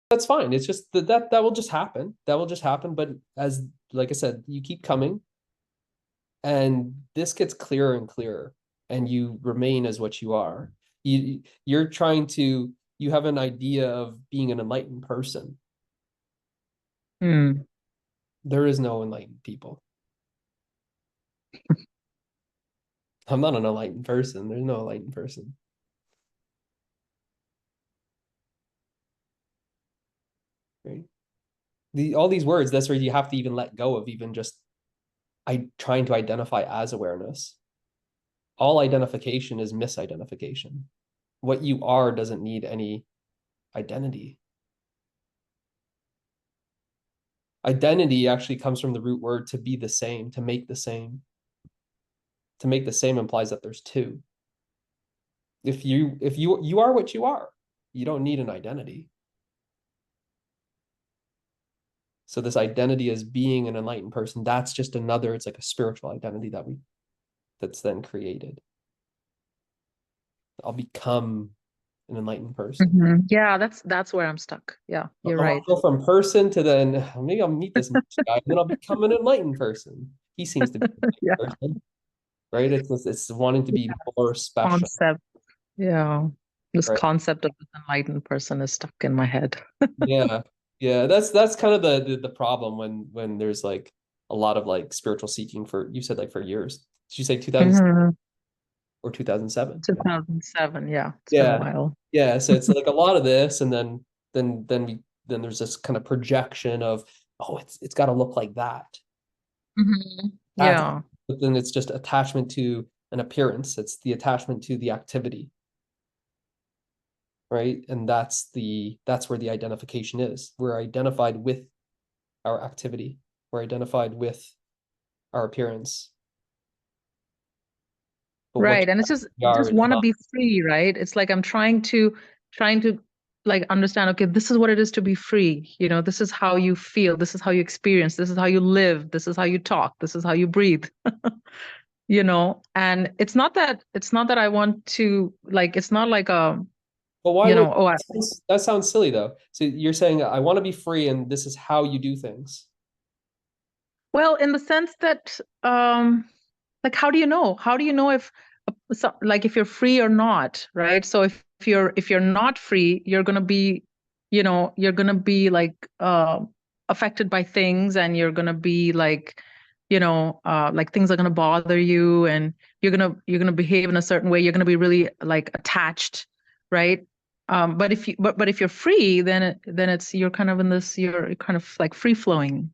that's fine. It's just that will just happen. That will just happen. But as, like I said, you keep coming, and this gets clearer and clearer, and you remain as what you are. You're trying to, you have an idea of being an enlightened person. Hmm. There is no enlightened people. I'm not an enlightened person. There's no enlightened person. Right? All these words, that's where you have to even let go of even just trying to identify as awareness. All identification is misidentification. What you are doesn't need any identity. Identity actually comes from the root word to be the same, to make the same. To make the same implies that there's two. If you are what you are, you don't need an identity. So this identity as being an enlightened person, that's just another, it's like a spiritual identity that's then created. I'll become an enlightened person. Yeah, that's where I'm stuck. Yeah, you're I'll right. go from person to then maybe I'll meet this guy and then I'll become an enlightened person. He seems to be an Yeah, enlightened person, right? It's wanting to be more special, concept. Yeah, this right? concept of this enlightened person is stuck in my head. Yeah, yeah. That's kind of the problem when there's like a lot of like spiritual seeking for, you said like for years. Did you say 2000 Mhm. or 2007? 2007. Yeah, it's been a Yeah, while. yeah. So it's like a lot of this, and then there's this kind of projection of, oh, it's got to look like that. That's, Yeah. but then it's just attachment to an appearance. It's the attachment to the activity, right? And that's where the identification is. We're identified with our activity. We're identified with our appearance. But what Right. And it's you are just is want to not. be free, right? It's like I'm trying to like understand, okay, this is what it is to be free. You know, this is how you feel, this is how you experience, this is how you live, this is how you talk, this is how you breathe. You know, and it's not that I want to like it's not like But why you would know, oh I, that sounds silly though? So you're saying I want to be free, and this is how you do things. well, in the sense that like how do you know? How do you know if so, like if you're free or not, right? So if you're not free, you're gonna be, you know, you're gonna be like affected by things, and you're gonna be like things are gonna bother you, and you're gonna behave in a certain way. You're gonna be really like attached, right? But if you're free, then it's you're kind of in this you're kind of like free flowing,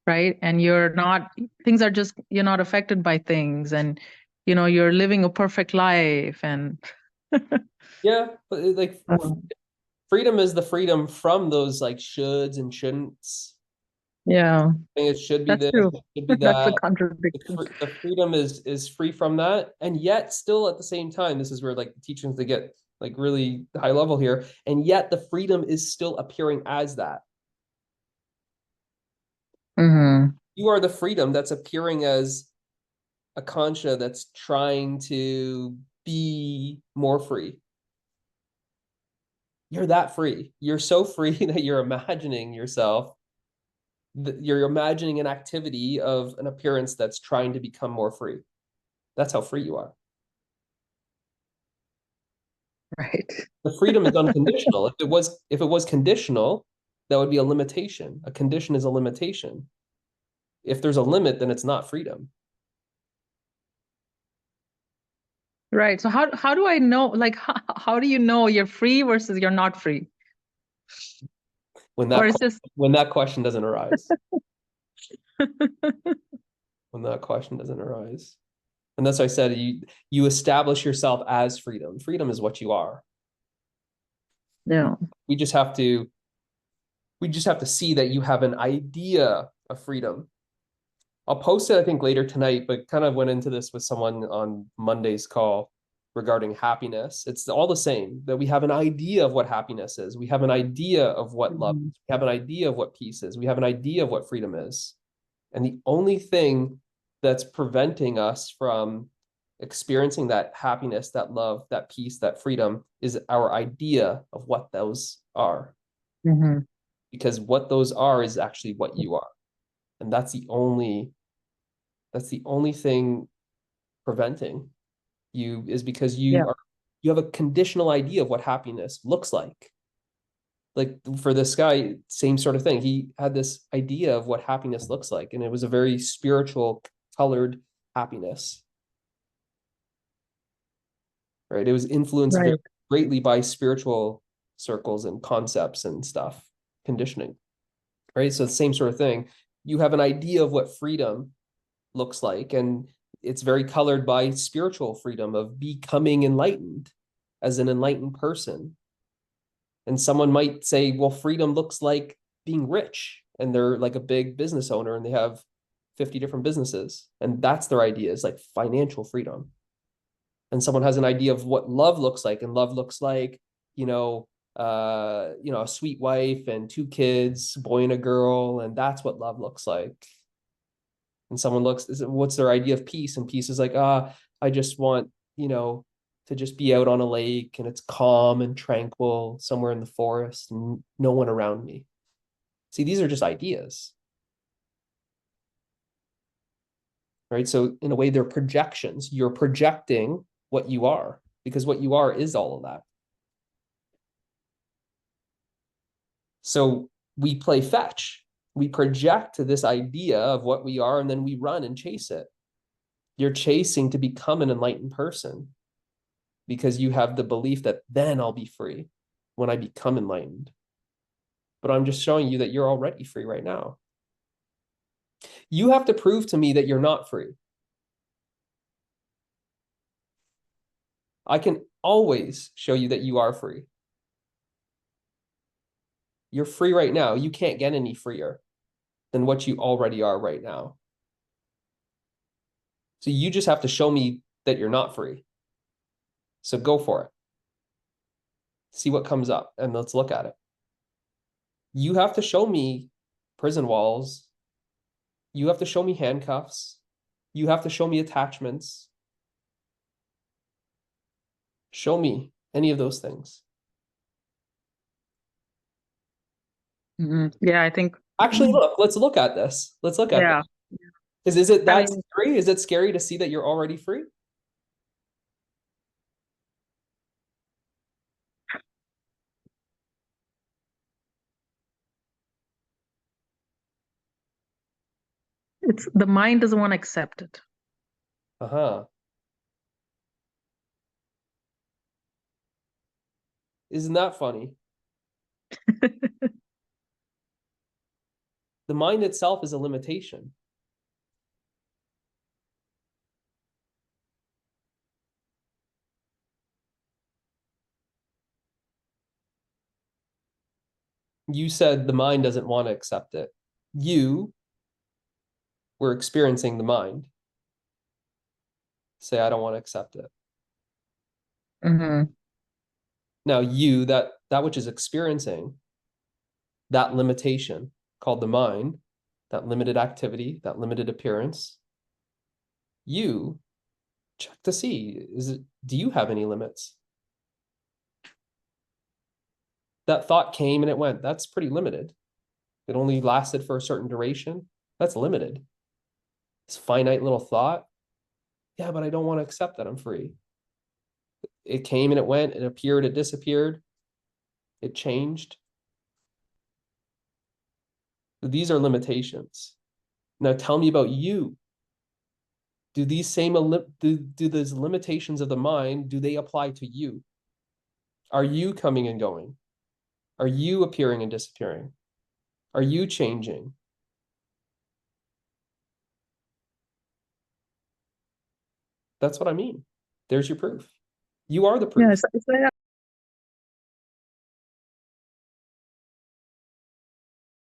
right? And you're not things are just you're not affected by things, and you know you're living a perfect life, and Yeah, but like um, freedom is the freedom from those like shoulds and shouldn'ts. yeah, It should be that's this, true. it should be That's a that. contradiction. The freedom is free from that, and yet still at the same time, this is where like the teachings they get like really high level here, and yet the freedom is still appearing as that. Hmm. You are the freedom that's appearing as a concha that's trying to be more free. You're that free. You're so free that you're imagining yourself, you're imagining an activity of an appearance that's trying to become more free. That's how free you are. Right. The freedom is unconditional. If it was conditional, that would be a limitation. A condition is a limitation. If there's a limit, then it's not freedom. Right. So how do I know like how do you know you're free versus you're not free? When Or that is this when that question doesn't arise. When that question doesn't arise. And that's why I said you establish yourself as freedom. Freedom is what you are. yeah. We just have to we just have to see that you have an idea of freedom. I'll post it, I think, later tonight, but kind of went into this with someone on Monday's call regarding happiness. It's all the same that we have an idea of what happiness is. We have an idea of what love Mhm. is. We have an idea of what peace is. We have an idea of what freedom is. And the only thing that's preventing us from experiencing that happiness, that love, that peace, that freedom is our idea of what those are. Mm-hmm. because what those are is actually what you are. And that's the only thing preventing you, is because Yeah. you have a conditional idea of what happiness looks like. Like for this guy, same sort of thing. He had this idea of what happiness looks like, and it was a very spiritual colored happiness, right? It was influenced very Right. greatly by spiritual circles and concepts and stuff, conditioning, right? So the same sort of thing. You have an idea of what freedom looks like, and it's very colored by spiritual freedom of becoming enlightened as an enlightened person. And someone might say, well, freedom looks like being rich, and they're like a big business owner and they have 50 different businesses, and that's their idea, is like financial freedom. And someone has an idea of what love looks like, and love looks like, a sweet wife and two kids, a boy and a girl, and that's what love looks like. And someone looks, what's their idea of peace? And peace is like, I just want, to just be out on a lake and it's calm and tranquil somewhere in the forest and no one around me. See, these are just ideas, right? So in a way, they're projections. You're projecting what you are, because what you are is all of that. So we play fetch. We project this idea of what we are, and then we run and chase it. You're chasing to become an enlightened person because you have the belief that then I'll be free when I become enlightened. But I'm just showing you that you're already free right now. You have to prove to me that you're not free. I can always show you that you are free. You're free right now. You can't get any freer than what you already are right now. So you just have to show me that you're not free. So go for it. See what comes up and let's look at it. You have to show me prison walls. You have to show me handcuffs. You have to show me attachments. Show me any of those things. Mm-hmm. Yeah, I think. Actually, look, let's look at this. Let's look at this. Yeah. Is it I that mean, scary? Is it scary to see that you're already free? it's the mind doesn't want to accept it. Uh-huh. Isn't that funny? The mind itself is a limitation. You said the mind doesn't want to accept it. You were experiencing the mind. Say, I don't want to accept it. Mm-hmm. Now, that which is experiencing that limitation called the mind, that limited activity, that limited appearance, you check to see, do you have any limits? That thought came and it went. That's pretty limited. It only lasted for a certain duration. That's limited. This finite little thought. Yeah, but I don't want to accept that I'm free. It came and it went. It appeared, it disappeared. It changed. These are limitations. Now tell me about you. Do these limitations of the mind, do they apply to you? Are you coming and going? Are you appearing and disappearing? Are you changing? That's what I mean. There's your proof. You are the Yeah, proof. it's like